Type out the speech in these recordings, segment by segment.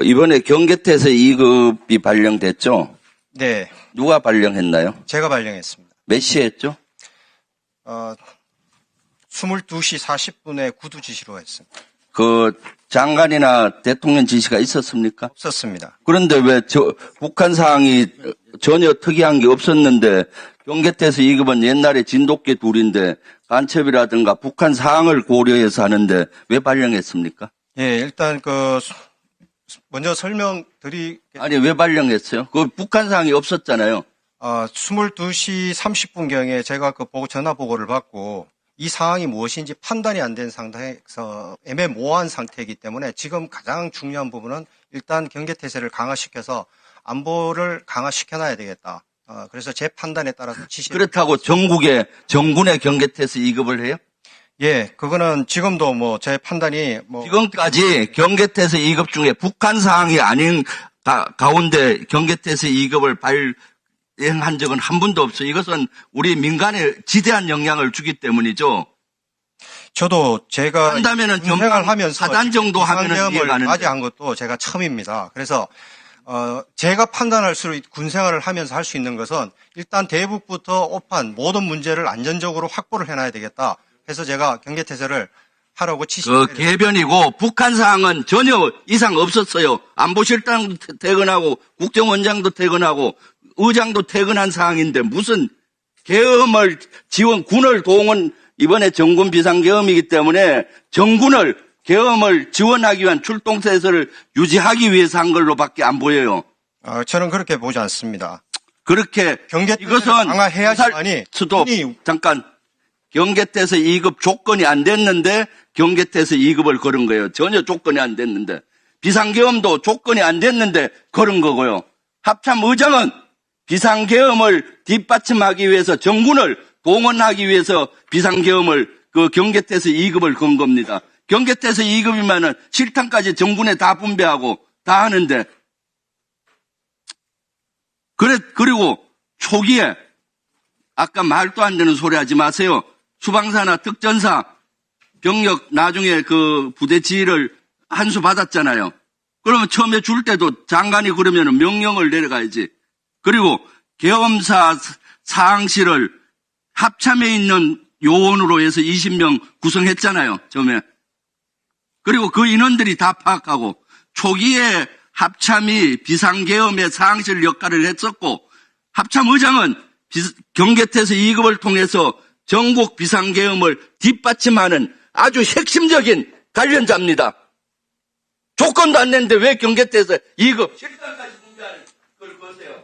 이번에 경계태세 2급이 발령됐죠? 네, 누가 발령했나요? 제가 발령했습니다. 몇 시에 했죠? 22시 40분에 구두 지시로 했습니다. 그 장관이나 대통령 지시가 있었습니까? 없었습니다. 그런데 왜 북한 사항이 전혀 특이한 게 없었는데 경계태세 2급은 옛날에 진돗개 둘인데 간첩이라든가 북한 사항을 고려해서 하는데 왜 발령했습니까? 예, 일단 먼저 설명드리겠습니다. 아니 왜 발령했어요? 그 북한 사항이 없었잖아요. 22시 30분경에 제가 전화 보고를 받고 이 상황이 무엇인지 판단이 안 된 상태에서 애매모호한 상태이기 때문에 지금 가장 중요한 부분은 일단 경계태세를 강화시켜서 안보를 강화시켜놔야 되겠다. 그래서 제 판단에 따라서 그렇다고 전국에 정군의 경계태세 2급을 해요? 예, 그거는 지금도 제 판단이 지금까지 경계태세 2급 중에 북한 사항이 아닌 가운데 경계태세 2급을 발행한 적은 한 번도 없어요. 이것은 우리 민간에 지대한 영향을 주기 때문이죠. 저도 제가 한다면은 생활 하면서 4단 정도 하면은 이해가는데 맞이한 것도 제가 처음입니다. 그래서 제가 판단할 수 군생활을 하면서 할 수 있는 것은 일단 대북부터 오판 모든 문제를 안전적으로 확보를 해놔야 되겠다. 해서 제가 경계태세를 하라고 지시를 그 개변이고 북한 사항은 전혀 이상 없었어요. 안보실장도 퇴근하고 국정원장도 퇴근하고 의장도 퇴근한 사항인데 무슨 계엄을 지원 군을 동원 이번에 정군 비상계엄이기 때문에 정군을 계엄을 지원하기 위한 출동세서를 유지하기 위해서 한 걸로밖에 안 보여요. 저는 그렇게 보지 않습니다. 그렇게 경계태세를 강화해야지만이 스톱 잠깐 경계태세 2급 조건이 안 됐는데 경계태세 2급을 걸은 거예요. 전혀 조건이 안 됐는데 비상계엄도 조건이 안 됐는데 걸은 거고요. 합참의장은 비상계엄을 뒷받침하기 위해서 정군을 동원하기 위해서 비상계엄을 경계태세 2급을 건 겁니다. 경계태세 2급이면은 실탄까지 정군에 다 분배하고 다 하는데 그리고 초기에 아까 말도 안 되는 소리 하지 마세요. 수방사나 특전사 병력 나중에 부대 지휘를 한 수 받았잖아요. 그러면 처음에 줄 때도 장관이 그러면 명령을 내려가야지. 그리고 계엄사 사항실을 합참에 있는 요원으로 해서 20명 구성했잖아요. 처음에. 그리고 그 인원들이 다 파악하고 초기에 합참이 비상계엄의 사항실 역할을 했었고 합참의장은 경계태세 2급을 통해서 전국 비상계엄을 뒷받침하는 아주 핵심적인 관련자입니다. 조건도 안 냈는데 왜 경계태세 2급 실탄까지 분배하는 걸 거세요?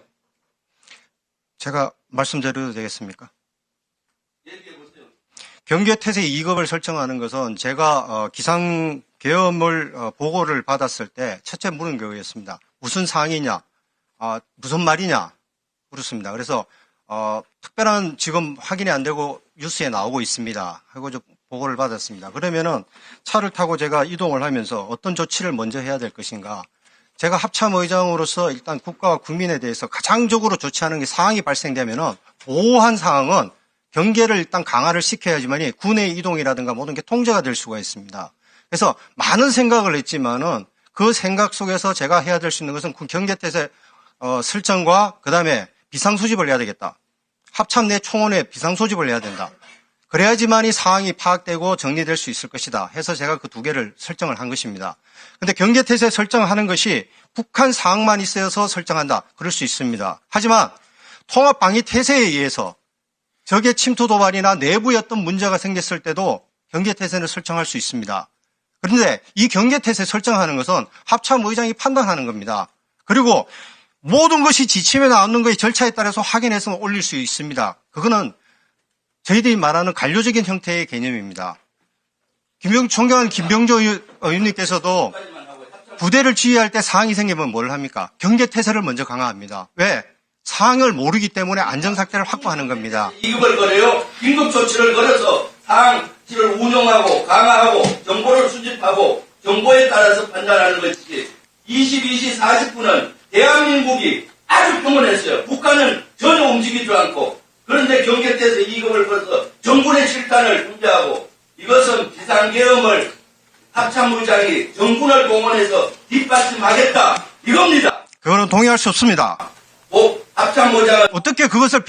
제가 말씀드려도 되겠습니까? 얘기해 보세요. 경계태세 2급을 설정하는 것은 제가 기상계엄을 보고를 받았을 때 첫째 물은 거였습니다. 무슨 사항이냐? 무슨 말이냐? 그렇습니다. 그래서 특별한 지금 확인이 안 되고 뉴스에 나오고 있습니다. 하고 보고를 받았습니다. 그러면은 차를 타고 제가 이동을 하면서 어떤 조치를 먼저 해야 될 것인가? 제가 합참의장으로서 일단 국가와 국민에 대해서 가장적으로 조치하는 게 상황이 발생되면은 보호한 상황은 경계를 일단 강화를 시켜야지만이 군의 이동이라든가 모든 게 통제가 될 수가 있습니다. 그래서 많은 생각을 했지만은 그 생각 속에서 제가 해야 될 수 있는 것은 경계태세 설정과 그다음에 비상소집을 해야 되겠다. 합참 내 총원에 비상소집을 해야 된다. 그래야지만이 상황이 파악되고 정리될 수 있을 것이다 해서 제가 그 두 개를 설정을 한 것입니다. 그런데 경계태세 설정하는 것이 북한 상황만 있어서 설정한다. 그럴 수 있습니다. 하지만 통합방위태세에 의해서 적의 침투 도발이나 내부에 어떤 문제가 생겼을 때도 경계태세를 설정할 수 있습니다. 그런데 이 경계태세 설정하는 것은 합참의장이 판단하는 겁니다. 그리고 모든 것이 지침에 나오는 것의 절차에 따라서 확인해서 올릴 수 있습니다. 그거는 저희들이 말하는 관료적인 형태의 개념입니다. 존경하는 김병조 의원님께서도 부대를 지휘할 때 상황이 생기면 뭘 합니까? 경계태세를 먼저 강화합니다. 왜? 상황을 모르기 때문에 안전사태를 확보하는 겁니다. 2급을 걸어요. 긴급 조치를 걸어서 상황실을 운영하고 강화하고 정보를 수집하고 정보에 따라서 판단하는 것이지 22시 40분은 대한민국이 아주 평온했어요. 북한은 전혀 움직이지 않고 그런데 경계태세 2급을 걸어서 정군의 실탄을 분배하고 이것은 비상계엄을 합참의장이 정군을 동원해서 뒷받침하겠다. 이겁니다. 그거는 동의할 수 없습니다. 합참의장은 어떻게 그것을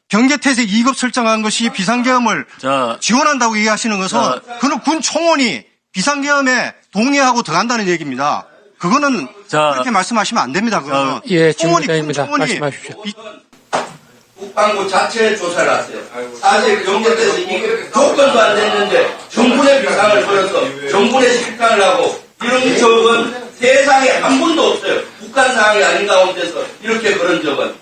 경계태세 2급 설정한 것이 비상계엄을 자, 지원한다고 얘기하시는 것은 그는 군 총원이 비상계엄에 동의하고 들어간다는 얘기입니다. 그거는 자, 그렇게 말씀하시면 안 됩니다. 그거는 예, 총원이 질문입니다. 군 총원이 말씀하십시오. 국방부 자체에 조사를 하세요. 사실 경계태세 이게 조건도 안 됐는데 정군의 비상을 걸어서 정군의 실탄을 하고 이런 적은 세상에 한 번도 없어요. 북한 상황이 아닌 가운데서 이렇게 그런 적은.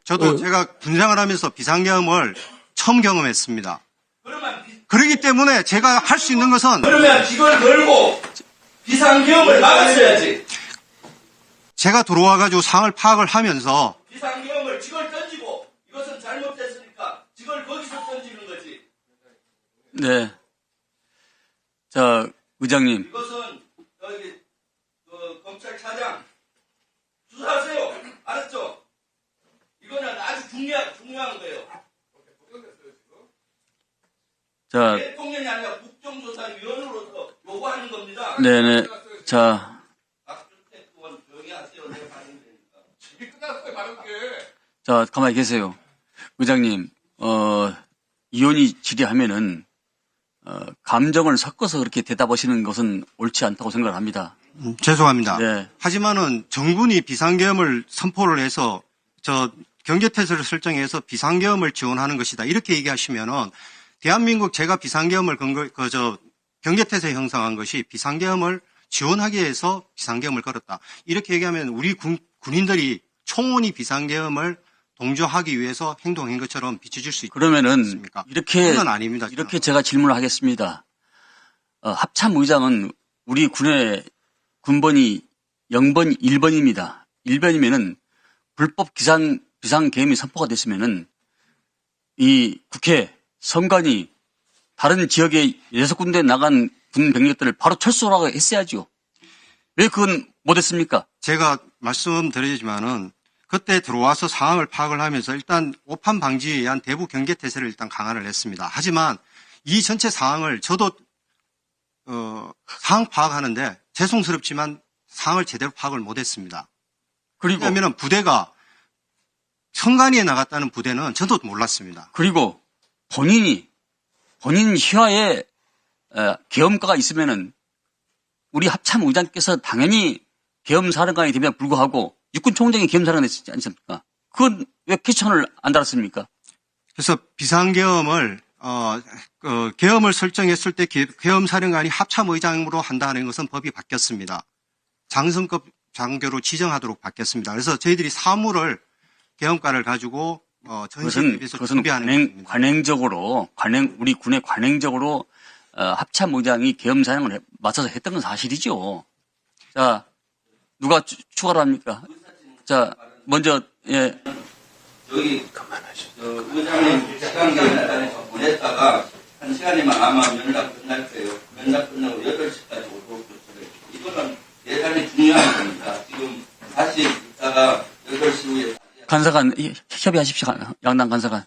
저도 제가 군생활 하면서 비상계엄을 처음 경험했습니다. 그러면 그렇기 때문에 제가 할 수 있는 것은 직을 걸고 비상계엄을 막았어야지. 제가 들어와가지고 상황을 파악을 하면서 비상계엄을 직을 던지고 이것은 잘못됐으니까 직을 거기서 던지는 거지. 네. 자, 의장님. 이것은 여기 검찰차장 수사하세요. 알았죠? 이거는 아주 중요한 거예요. 자, 대통령이 아니라 국정조사위원으로서 요구하는 겁니다. 네네. 자, 박주택 의원 조용히 하세요. 내가 발언되니까. 이게 끝났어요, 발언 게. 자, 가만히 계세요. 의장님, 의원이 질의하면은, 감정을 섞어서 그렇게 대답하시는 것은 옳지 않다고 생각을 합니다. 죄송합니다. 네. 하지만은 정군이 비상계엄을 선포를 해서 경계태세를 설정해서 비상계엄을 지원하는 것이다. 이렇게 얘기하시면은 대한민국 제가 비상계엄을 경계태세 형성한 것이 비상계엄을 지원하기 위해서 비상계엄을 걸었다. 이렇게 얘기하면 우리 군인들이 총원이 비상계엄을 동조하기 위해서 행동한 것처럼 비춰질 수 그러면은 있습니까? 이렇게 그건 아닙니다. 이렇게 제가 질문을 하겠습니다. 합참의장은 우리 군의 군번이 0번, 1번입니다. 1번이면은 불법 비상계엄이 선포가 됐으면은 이 국회 선관위 다른 지역에 6군데 나간 군 병력들을 바로 철수하라고 했어야죠. 왜 그건 못했습니까? 제가 말씀드리지만은 그때 들어와서 상황을 파악을 하면서 일단 오판 방지에 의한 대부 경계태세를 일단 강화를 했습니다. 하지만 이 전체 상황을 저도 상황 파악하는데 죄송스럽지만 상황을 제대로 파악을 못했습니다. 그리고 왜냐하면 부대가 선관위에 나갔다는 부대는 저도 몰랐습니다. 그리고 본인 희화에 계엄가가 있으면은 우리 합참의장께서 당연히 계엄사령관이 되면 불구하고 육군총장이 계엄사령관이 됐지 않습니까? 그건 왜 캐치션을 안 달았습니까? 그래서 비상계엄을 계엄을 설정했을 때 계엄사령관이 합참의장으로 한다는 것은 법이 바뀌었습니다. 장성급 장교로 지정하도록 바뀌었습니다. 그래서 저희들이 사무를 계엄과를 가지고 전시에 비해서 그것은 준비하는 겁니다. 우리 군의 관행적으로 합참의장이 계엄사령을 맞춰서 했던 건 사실이죠. 자, 누가 추가를 합니까? 자, 먼저 예. 여기 의장님 시간계엄단에 보냈다가 1시간이면 아마 면담 끝날 거예요. 면담 끝나고 8시까지 오도록 조치를. 이거는 대단히 중요한 겁니다. 지금 다시 있다가 8시 후에 간사관 협의하십시오. 양당 간사관.